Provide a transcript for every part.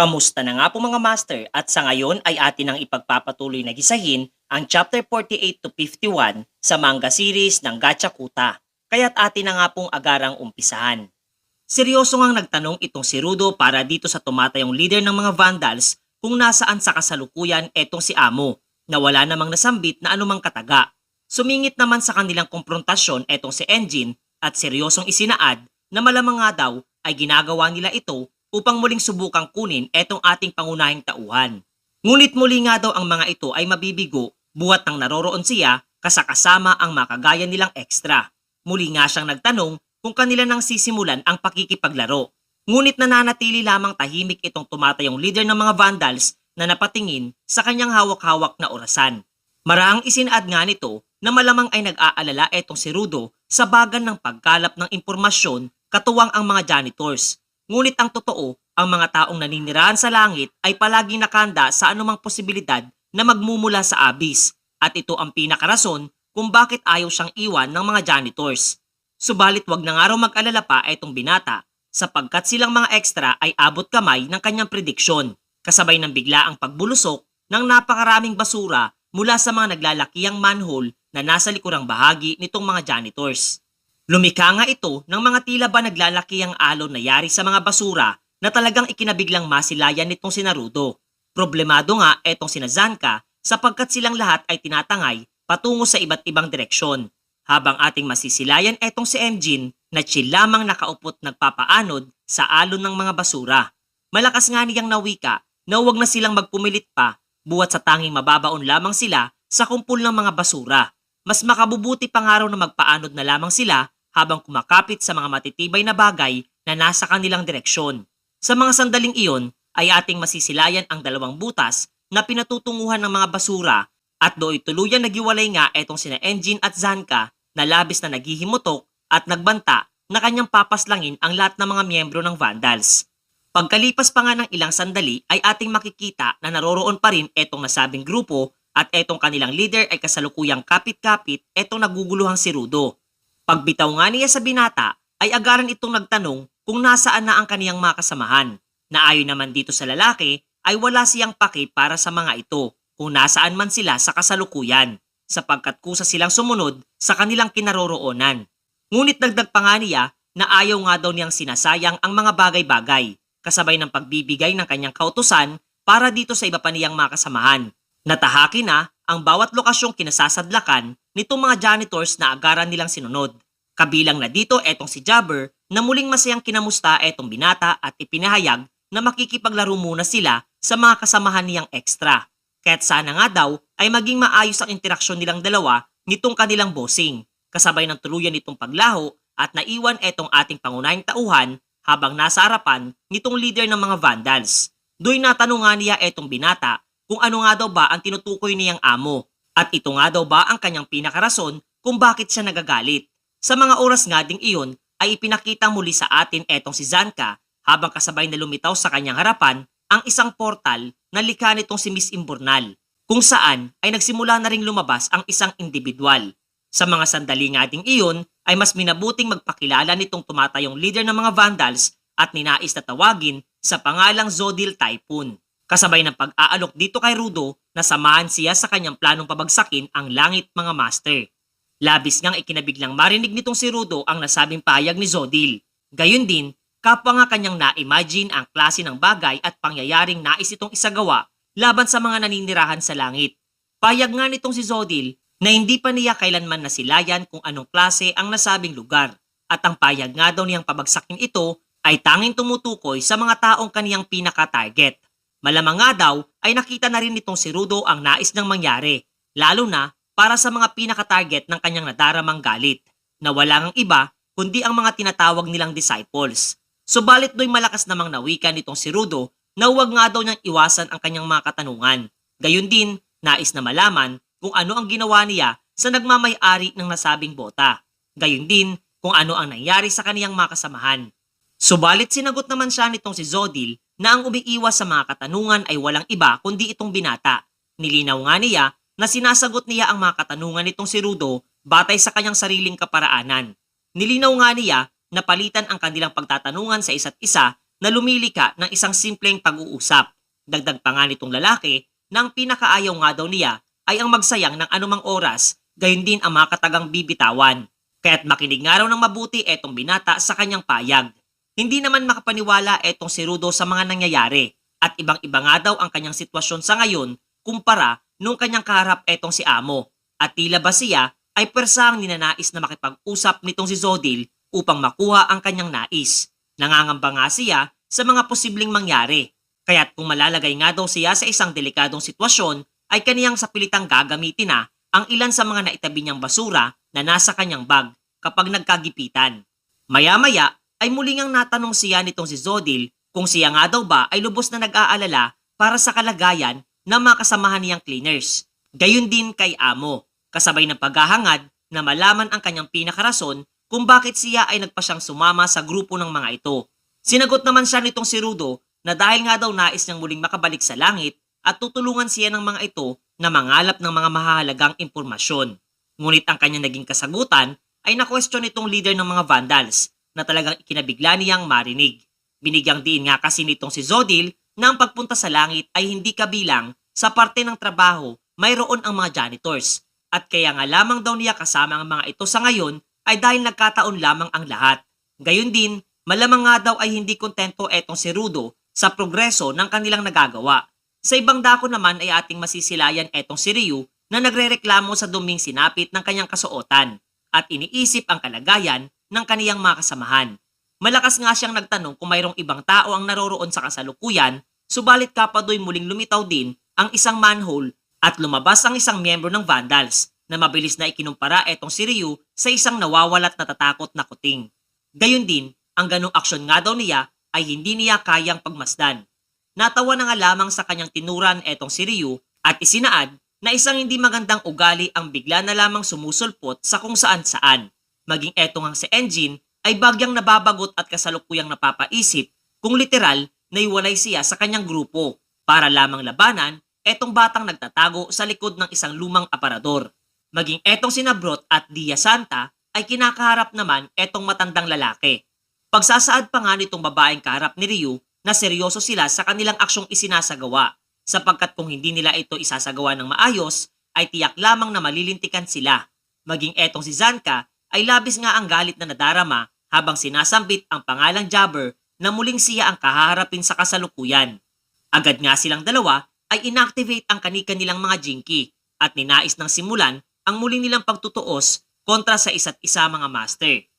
Kamusta na nga po mga master at sa ngayon ay atin ang ipagpapatuloy na gisahin ang chapter 48 to 51 sa manga series ng Gachakuta. Kaya't atin na nga pong agarang umpisahan. Seryoso ngang nagtanong itong si Rudo para dito sa tumatayong leader ng mga Vandals kung nasaan sa kasalukuyan etong si Amo na wala namang nasambit na anumang kataga. Sumingit naman sa kanilang komprontasyon etong si Engine at seryosong isinaad na malamang nga daw ay ginagawa nila ito upang muling subukang kunin etong ating pangunahing tauhan. Ngunit muli nga daw ang mga ito ay mabibigo buhat ng naroroon siya kasakasama ang makagaya nilang extra. Muli nga siyang nagtanong kung kanila nang sisimulan ang pakikipaglaro. Ngunit nananatili lamang tahimik itong tumatayong leader ng mga Vandals na napatingin sa kanyang hawak-hawak na orasan. Maraang isinaad nga nito na malamang ay nag-aalala etong si Rudo sa bagan ng pagkalap ng impormasyon katuwang ang mga janitors. Ngunit ang totoo, ang mga taong naninirahan sa langit ay palaging nakanda sa anumang posibilidad na magmumula sa abyss at ito ang pinakarason kung bakit ayaw siyang iwan ng mga janitors. Subalit wag na nga raw mag-alala pa itong binata sapagkat silang mga extra ay abot kamay ng kanyang prediksyon kasabay ng biglaang pagbulusok ng napakaraming basura mula sa mga naglalakihang manhole na nasa likurang bahagi nitong mga janitors. Lumikha nga ito ng mga tila ba naglalakihang alon na yari sa mga basura na talagang ikinabiglang masilayan nitong si Naruto. Problemado nga etong si Zanka sapagkat silang lahat ay tinatangay patungo sa iba't ibang direksyon. Habang ating masisilayan etong si Engine na chill lamang nakaupot nagpapaanod sa alon ng mga basura. Malakas nga niyang nawika na huwag na silang magpumilit pa buhat sa tanging mababaon lamang sila sa kumpul ng mga basura. Mas makabubuti pa nga raw na magpaanod na lamang sila habang kumakapit sa mga matitibay na bagay na nasa kanilang direksyon. Sa mga sandaling iyon ay ating masisilayan ang dalawang butas na pinatutunguhan ng mga basura at do'y tuluyan nagiwalay nga etong sina Engine at Zanka na labis na naghihimutok at nagbanta na kanyang papaslangin ang lahat ng mga miyembro ng Vandals. Pagkalipas pa nga ng ilang sandali ay ating makikita na naroroon pa rin etong nasabing grupo at etong kanilang leader ay kasalukuyang kapit-kapit etong naguguluhang si Rudo. Pagbitaw nga niya sa binata ay agaran itong nagtanong kung nasaan na ang kaniyang mga kasamahan. Na ayon naman dito sa lalaki ay wala siyang pake para sa mga ito kung nasaan man sila sa kasalukuyan sapagkat kusa silang sumunod sa kanilang kinaroroonan. Ngunit dagdag pa nga niya na ayaw nga daw niyang sinasayang ang mga bagay-bagay kasabay ng pagbibigay ng kanyang kautusan para dito sa iba pa niyang mga kasamahan. Natahaki na ang bawat lokasyong kinasasadlakan nitong mga janitors na agaran nilang sinunod. Kabilang na dito etong si Jabber na muling masayang kinamusta etong binata at ipinahayag na makikipaglaro muna sila sa mga kasamahan niyang extra. Kaya't sana nga daw ay maging maayos ang interaksyon nilang dalawa nitong kanilang bossing, kasabay ng tuluyan nitong paglaho at naiwan etong ating pangunahing tauhan habang nasa harapan nitong leader ng mga Vandals. Do'y natanong nga niya etong binata kung ano nga daw ba ang tinutukoy niyang amo at ito nga daw ba ang kanyang pinakarason kung bakit siya nagagalit. Sa mga oras nga ding iyon ay ipinakita muli sa atin etong si Zanka habang kasabay na lumitaw sa kanyang harapan ang isang portal na likha nitong si Miss Imbornal kung saan ay nagsimula na ring lumabas ang isang individual. Sa mga sandali nga ding iyon ay mas minabuting magpakilala nitong tumatayong leader ng mga Vandals at ninais na tawagin sa pangalang Zodil Typhoon. Kasabay ng pag-aalok dito kay Rudo na samahan siya sa kanyang planong pabagsakin ang langit mga master. Labis ngang ikinabiglang marinig nitong si Rudo ang nasabing pahayag ni Zodil. Gayun din, kapwa nga kanyang na-imagine ang klase ng bagay at pangyayaring nais itong isagawa laban sa mga naninirahan sa langit. Pahayag nga nitong si Zodil na hindi pa niya kailanman nasilayan kung anong klase ang nasabing lugar at ang pahayag nga daw niyang pabagsakin ito ay tanging tumutukoy sa mga taong kaniyang pinaka-target. Malamang nga daw ay nakita na rin nitong si Rudo ang nais niyang mangyari, lalo na para sa mga pinaka-target ng kanyang nadaramang galit, na wala ngang iba kundi ang mga tinatawag nilang disciples. Subalit do'y malakas namang nawika nitong si Rudo na huwag nga daw niyang iwasan ang kanyang mga katanungan. Gayun din, nais na malaman kung ano ang ginawa niya sa nagmamay-ari ng nasabing bota. Gayun din kung ano ang nangyari sa kaniyang mga kasamahan. Subalit sinagot naman siya nitong si Zodil na ang umiiwas sa mga katanungan ay walang iba kundi itong binata. Nilinaw nga niya na sinasagot niya ang mga katanungan nitong si Rudo batay sa kanyang sariling kaparaanan. Nilinaw nga niya na palitan ang kanilang pagtatanungan sa isa't isa na lumilika ng isang simpleng pag-uusap. Dagdag pa nga nitong lalaki na ang pinakaayaw nga daw niya ay ang magsayang ng anumang oras, gayon din ang mga katagang bibitawan. Kaya't makinig nga raw ng mabuti etong binata sa kanyang payag. Hindi naman makapaniwala etong si Rudo sa mga nangyayari at ibang-iba nga daw ang kanyang sitwasyon sa ngayon kumpara nung kanyang kaharap etong si Amo. At tila ba siya ay persahang ninanais na makipag-usap nitong si Zodil upang makuha ang kanyang nais. Nangangamba nga siya sa mga posibleng mangyari. Kaya't kung malalagay nga daw siya sa isang delikadong sitwasyon ay kaniyang sa pilitang gagamitin na ang ilan sa mga naitabi niyang basura na nasa kanyang bag kapag nagkagipitan. Maya-maya ay muli ngang natanong siya nitong si Zodil kung siya nga daw ba ay lubos na nag-aalala para sa kalagayan ng mga kasamahan niyang cleaners. Gayon din kay Amo, kasabay ng paghahangad na malaman ang kanyang pinakarason kung bakit siya ay nagpasyang sumama sa grupo ng mga ito. Sinagot naman siya nitong si Rudo na dahil nga daw nais niyang muling makabalik sa langit at tutulungan siya ng mga ito na mangalap ng mga mahahalagang impormasyon. Ngunit ang kanyang naging kasagutan ay na-question itong leader ng mga Vandals na talagang ikinabigla niyang marinig. Binigyang diin nga kasi nitong si Zodil na ang pagpunta sa langit ay hindi kabilang sa parte ng trabaho mayroon ang mga janitors. At kaya nga lamang daw niya kasama ang mga ito sa ngayon ay dahil nagkataon lamang ang lahat. Gayon din, malamang nga daw ay hindi kontento etong si Rudo sa progreso ng kanilang nagagawa. Sa ibang dako naman ay ating masisilayan etong si Ryu na nagrereklamo sa duming sinapit ng kanyang kasuotan at iniisip ang kalagayan ng kaniyang mga kasamahan. Malakas nga siyang nagtanong kung mayroong ibang tao ang naroroon sa kasalukuyan, subalit kapadoy muling lumitaw din ang isang manhole at lumabas ang isang miyembro ng Vandals na mabilis na ikinumpara etong si Ryu sa isang nawawalat natatakot na kuting. Gayon din, ang ganong aksyon nga daw niya ay hindi niya kayang pagmasdan. Natawa na nga lamang sa kanyang tinuran etong si Ryu at isinaad na isang hindi magandang ugali ang bigla na lamang sumusulpot sa kung saan-saan. Maging etong ang si Engine ay bagyang nababagot at kasalukuyang napapaisip kung literal na iwalay siya sa kanyang grupo para lamang labanan etong batang nagtatago sa likod ng isang lumang aparador. Maging etong si Nabrot at Dia Santa ay kinakaharap naman etong matandang lalaki. Pagsasaad pa nga nitong babaeng kaharap ni Ryu na seryoso sila sa kanilang aksyong isinasagawa sapagkat kung hindi nila ito isasagawa ng maayos ay tiyak lamang na malilintikan sila. Maging etong si Zanka ay labis nga ang galit na nadarama habang sinasambit ang pangalang Jabber na muling siya ang kahaharapin sa kasalukuyan. Agad nga silang dalawa ay inactivate ang kani-kanilang mga jinky at ninais ng simulan ang muling nilang pagtutuos kontra sa isa't isa mga master.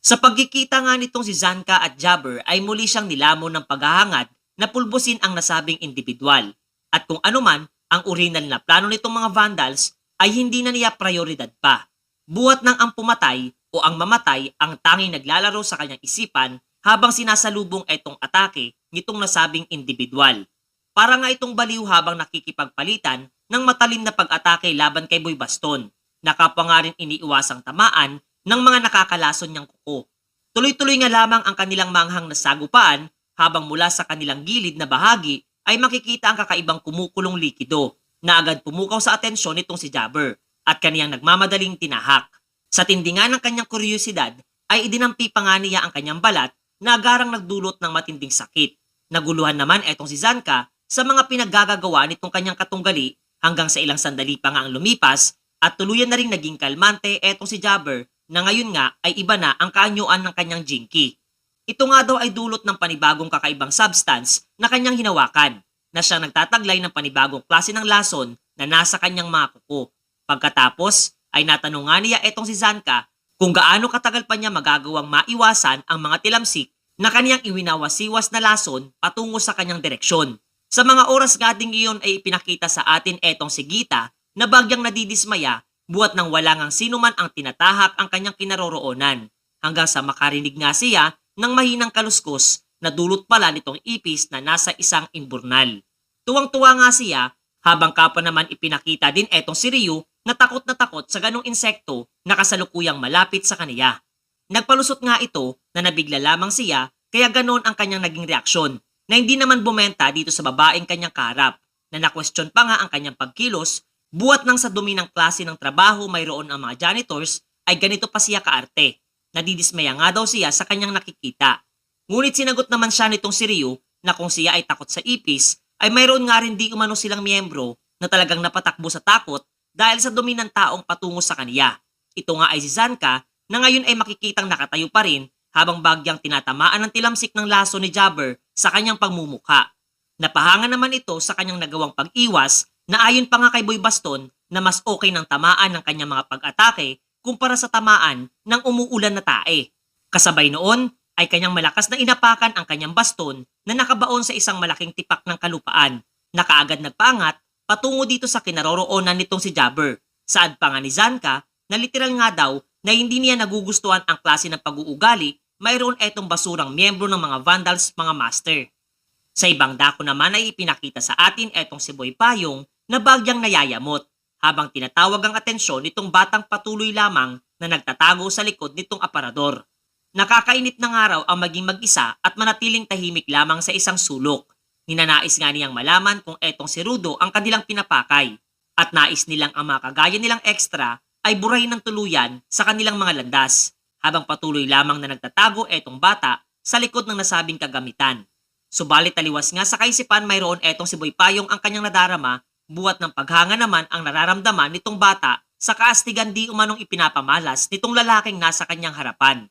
Sa pagkikita nga nitong si Zanka at Jabber ay muli siyang nilamon ng paghahangad na pulbusin ang nasabing individual. At kung anuman ang original na plano nitong mga Vandals ay hindi na niya prioridad pa. Buhat ng ang pumatay o ang mamatay ang tanging naglalaro sa kanyang isipan habang sinasalubong itong atake nitong nasabing individual. Para nga itong baliw habang nakikipagpalitan ng matalim na pag-atake laban kay Boy Baston. Nakapwa nga rin iniiwasang tamaan ng mga nakakalason niyang kuko. Tuloy-tuloy nga lamang ang kanilang manghang nasagupaan habang mula sa kanilang gilid na bahagi ay makikita ang kakaibang kumukulong likido na agad pumukaw sa atensyon nitong si Jabber at kaniyang nagmamadaling tinahak. Sa tindi nga ng kanyang kuryosidad ay idinampi pa nga niya ang kanyang balat na agarang nagdulot ng matinding sakit. Naguluhan naman etong si Zanka sa mga pinaggagawa nitong kanyang katunggali hanggang sa ilang sandali pa nga ang lumipas at tuluyan na rin naging kalmante etong si Jabber na ngayon nga ay iba na ang kaanyuan ng kanyang jinky. Ito nga daw ay dulot ng panibagong kakaibang substance na kanyang hinawakan na siyang nagtataglay ng panibagong klase ng lason na nasa kanyang mga kuko. Pagkatapos ay natanong nga niya etong si Zanka kung gaano katagal pa niya magagawang maiwasan ang mga tilamsik na kanyang iwinawasiwas na lason patungo sa kanyang direksyon. Sa mga oras nga ding iyon ay ipinakita sa atin etong si Gita na bagyang nadidismaya buhat nang wala ngang sino man ang tinatahak ang kanyang kinaroroonan hanggang sa makarinig nga siya ng mahinang kaluskos na dulot pala nitong ipis na nasa isang imburnal. Tuwang-tuwa nga siya habang kapwa naman ipinakita din etong si Ryu na takot sa ganong insekto na kasalukuyang malapit sa kaniya. Nagpalusot nga ito na nabigla lamang siya kaya ganon ang kanyang naging reaksyon na hindi naman bumenta dito sa babaeng kanyang kaharap na na-question pa nga ang kanyang pagkilos buhat nang sa dumi ng klase ng trabaho mayroon ang mga janitors ay ganito pa siya kaarte. Nadidismaya nga daw siya sa kanyang nakikita. Ngunit sinagot naman siya nitong si Ryu na kung siya ay takot sa ipis, ay mayroon nga rin di umano silang miyembro na talagang napatakbo sa takot dahil sa dumi ng taong patungo sa kaniya. Ito nga ay si Zanka na ngayon ay makikitang nakatayo pa rin habang bagyang tinatamaan ng tilamsik ng laso ni Jabber sa kanyang pagmumukha. Napahanga naman ito sa kanyang nagawang pag-iwas na ayon pa nga kay Boy Baston na mas okay ng tamaan ng kanyang mga pag-atake kumpara sa tamaan ng umuulan na tae. Kasabay noon ay kanyang malakas na inapakan ang kanyang baston na nakabaon sa isang malaking tipak ng kalupaan na kaagad nagpaangat patungo dito sa kinaroroonan nitong si Jabber. Saad pa nga ni Zanka na literal nga daw na hindi niya nagugustuhan ang klase ng pag-uugali mayroon etong basurang miyembro ng mga Vandals mga master. Sa ibang dako naman ay ipinakita sa atin etong si Boy Payong na bagyang nayayamot habang tinatawag ang atensyon nitong batang patuloy lamang na nagtatago sa likod nitong aparador. Nakakainip na nga raw ang maging mag-isa at manatiling tahimik lamang sa isang sulok. Ninanais nga niyang malaman kung etong si Rudo ang kanilang pinapakay at nais nilang ang mga kagaya nilang extra ay burahin ng tuluyan sa kanilang mga landas habang patuloy lamang na nagtatago etong bata sa likod ng nasabing kagamitan. Subalit taliwas nga sa kaisipan mayroon etong si Boy Payong ang kanyang nadarama buwat ng paghanga naman ang nararamdaman nitong bata sa kaastigan di umanong ipinapamalas nitong lalaking nasa kanyang harapan.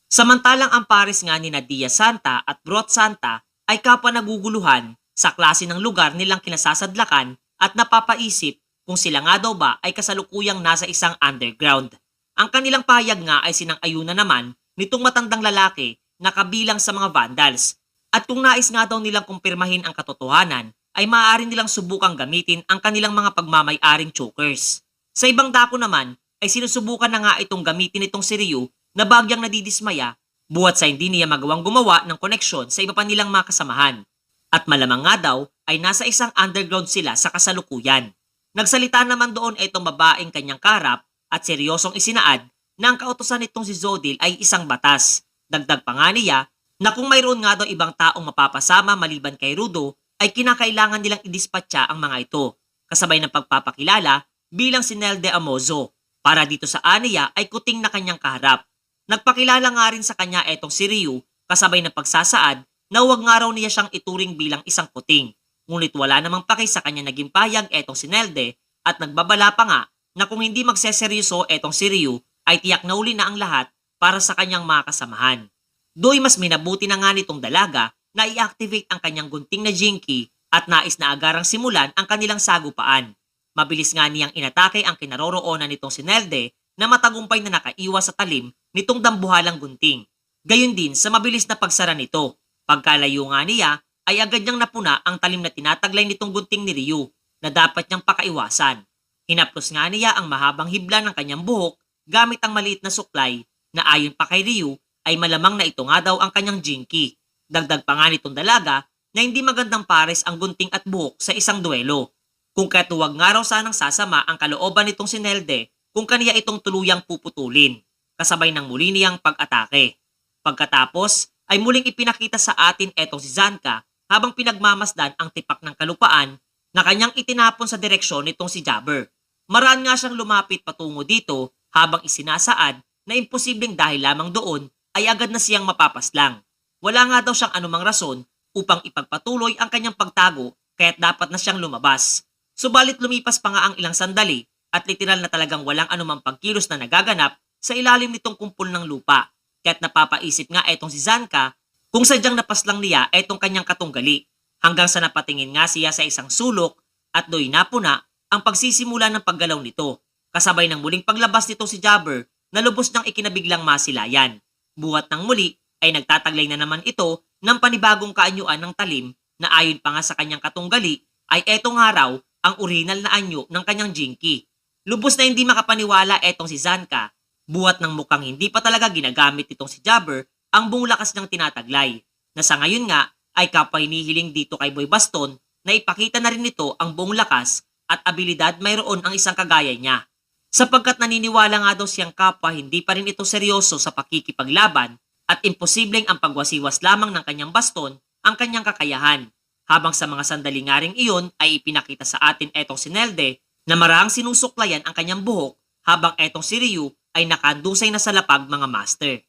Samantalang ang pares nga ni Nadia Santa at Brot Santa ay kapwa naguguluhan sa klase ng lugar nilang kinasasadlakan at napapaisip kung sila nga daw ba ay kasalukuyang nasa isang underground. Ang kanilang pahayag nga ay sinang-ayunan naman nitong matandang lalaki na kabilang sa mga Vandals. At kung nais nga daw nilang kumpirmahin ang katotohanan, ay maaari nilang subukang gamitin ang kanilang mga pagmamay-aring chokers. Sa ibang dako naman, ay sinusubukan na nga itong gamitin itong si Ryu na bagyang nadidismaya buhat sa hindi niya magawang gumawa ng koneksyon sa iba pa nilang mga kasamahan. At malamang nga daw ay nasa isang underground sila sa kasalukuyan. Nagsalita naman doon itong babaeng kanyang karap at seryosong isinaad na ang kautosan nitong si Zodil ay isang batas. Dagdag pa nga niya na kung mayroon nga daw ibang taong mapapasama maliban kay Rudo ay kinakailangan nilang idispatcha ang mga ito kasabay ng pagpapakilala bilang si Nelde Amozo para dito sa aniya ay kuting na kanyang kaharap. Nagpakilala nga rin sa kanya etong si Ryu kasabay ng pagsasaad na huwag nga raw niya siyang ituring bilang isang kuting. Ngunit wala namang paki sa kanya naging payag etong si Nelde at nagbabala pa nga na kung hindi magseseryoso etong si Ryu ay tiyak na uli na ang lahat para sa kanyang mga kasamahan. Do'y mas minabuti na nga nitong dalaga na i-activate ang kanyang gunting na Jinky at nais na agarang simulan ang kanilang sagupaan. Mabilis nga niyang inatake ang kinaroroonan nitong si Nelde na matagumpay na nakaiwas sa talim nitong dambuhalang gunting. Gayon din sa mabilis na pagsara nito. Pagkalayo nga niya ay agad niyang napuna ang talim na tinataglay nitong gunting ni Ryu na dapat niyang pakaiwasan. Hinaplos nga niya ang mahabang hibla ng kanyang buhok gamit ang maliit na suklay na ayon pa kay Ryu ay malamang na ito nga daw ang kanyang Jinky. Dagdag pa nga nitong dalaga na hindi magandang pares ang gunting at buhok sa isang duelo. Kung kaya't huwag nga raw sanang sasama ang kalooban nitong si Nelde kung kaniya itong tuluyang puputulin, kasabay ng muli niyang pag-atake. Pagkatapos ay muling ipinakita sa atin etong si Zanka habang pinagmamasdan ang tipak ng kalupaan na kanyang itinapon sa direksyon nitong si Jabber. Maraan nga siyang lumapit patungo dito habang isinasaad na imposibleng dahil lamang doon ay agad na siyang mapapaslang. Wala nga daw siyang anumang rason upang ipagpatuloy ang kanyang pagtago kaya't dapat na siyang lumabas. Subalit lumipas pa nga ang ilang sandali at literal na talagang walang anumang pagkilos na nagaganap sa ilalim nitong kumpol ng lupa. Kaya't napapaisip nga etong si Zanka kung sadyang napaslang niya etong kanyang katunggali hanggang sa napatingin nga siya sa isang sulok at do'y napuna ang pagsisimula ng paggalaw nito. Kasabay ng muling paglabas nito si Jabber na lubos niyang ikinabiglang masilayan. Buhat ng muli ay nagtataglay na naman ito ng panibagong kaanyuan ng talim na ayon pa nga sa kanyang katunggali ay eto nga raw ang original na anyo ng kanyang Jinky. Lubos na hindi makapaniwala etong si Zanka, buhat ng mukhang hindi pa talaga ginagamit nitong si Jabber ang buong lakas niyang tinataglay, na sa ngayon nga ay kapwa hinihiling dito kay Boy Baston na ipakita na rin nito ang buong lakas at abilidad mayroon ang isang kagaya niya. Sapagkat naniniwala nga daw siyang kapwa hindi pa rin ito seryoso sa pakikipaglaban at imposibleng ang pagwasiwas lamang ng kanyang baston ang kanyang kakayahan. Habang sa mga sandali nga ring iyon ay ipinakita sa atin etong si Nelde na marahang sinusuklayan ang kanyang buhok habang etong si Ryu ay nakandusay na sa lapag mga master.